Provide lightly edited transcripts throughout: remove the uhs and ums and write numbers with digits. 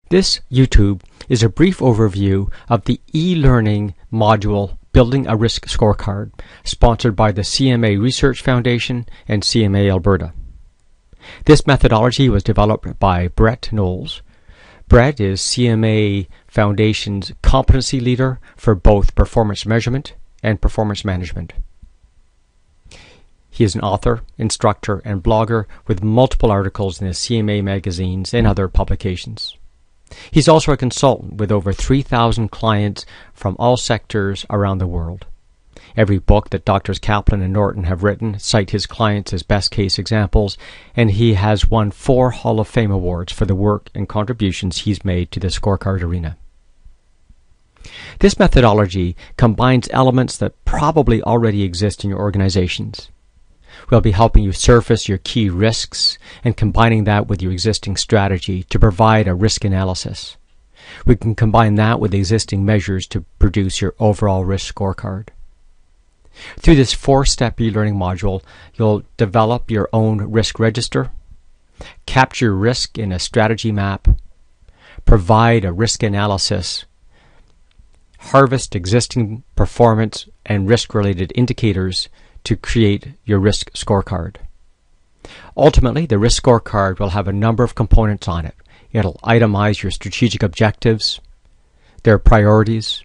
This YouTube is a brief overview of the e-learning module Building a Risk Scorecard, sponsored by the CMA Research Foundation and CMA Alberta. This methodology was developed by Brett Knowles. Brett is CMA Foundation's competency leader for both performance measurement and performance management. He is an author, instructor, and blogger with multiple articles in the CMA magazines and other publications. He's also a consultant with over 3,000 clients from all sectors around the world. Every book that Drs. Kaplan and Norton have written cite his clients as best case examples, and he has won 4 Hall of Fame awards for the work and contributions he's made to the scorecard arena. This methodology combines elements that probably already exist in your organizations. We'll be helping you surface your key risks and combining that with your existing strategy to provide a risk analysis. We can combine that with existing measures to produce your overall risk scorecard. Through this 4-step e-learning module, you'll develop your own risk register, capture risk in a strategy map, provide a risk analysis, harvest existing performance and risk-related indicators to create your risk scorecard. Ultimately, the risk scorecard will have a number of components on it. It'll itemize your strategic objectives, their priorities,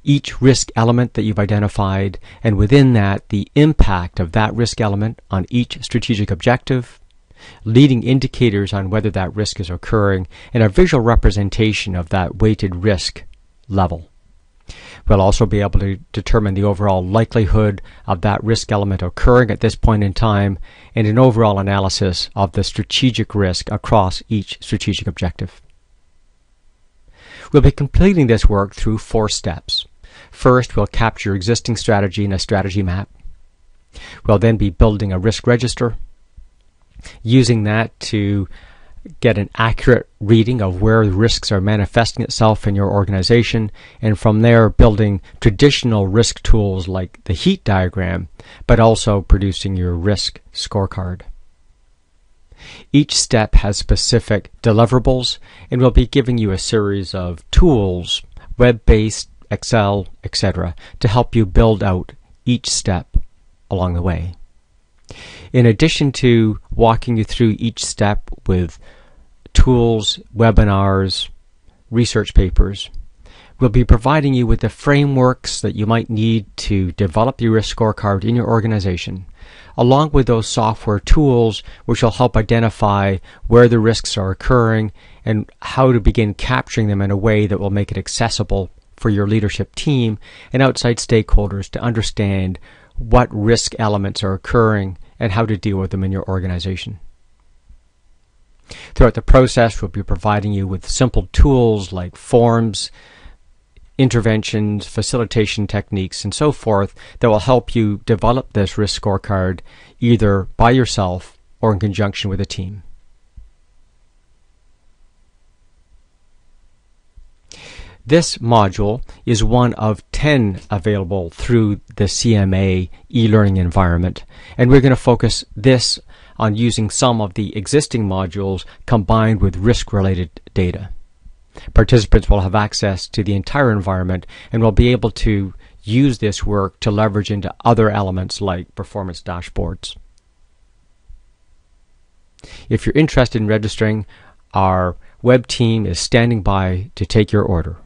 each risk element that you've identified, and within that, the impact of that risk element on each strategic objective, leading indicators on whether that risk is occurring, and a visual representation of that weighted risk level. We'll also be able to determine the overall likelihood of that risk element occurring at this point in time and an overall analysis of the strategic risk across each strategic objective. We'll be completing this work through 4 steps. First, we'll capture your existing strategy in a strategy map. We'll then be building a risk register, using that to get an accurate reading of where the risks are manifesting itself in your organization, and from there building traditional risk tools like the heat diagram, but also producing your risk scorecard. Each step has specific deliverables, and we'll be giving you a series of tools, web-based, Excel, etc., to help you build out each step along the way. In addition to walking you through each step with tools, webinars, research papers, we'll be providing you with the frameworks that you might need to develop your risk scorecard in your organization, along with those software tools which will help identify where the risks are occurring and how to begin capturing them in a way that will make it accessible for your leadership team and outside stakeholders to understand what risk elements are occurring and how to deal with them in your organization. Throughout the process, we'll be providing you with simple tools like forms, interventions, facilitation techniques, and so forth that will help you develop this risk scorecard either by yourself or in conjunction with a team. This module is one of 10 available through the CMA e-learning environment, and we're going to focus this on using some of the existing modules combined with risk-related data. Participants will have access to the entire environment and will be able to use this work to leverage into other elements like performance dashboards. If you're interested in registering, our web team is standing by to take your order.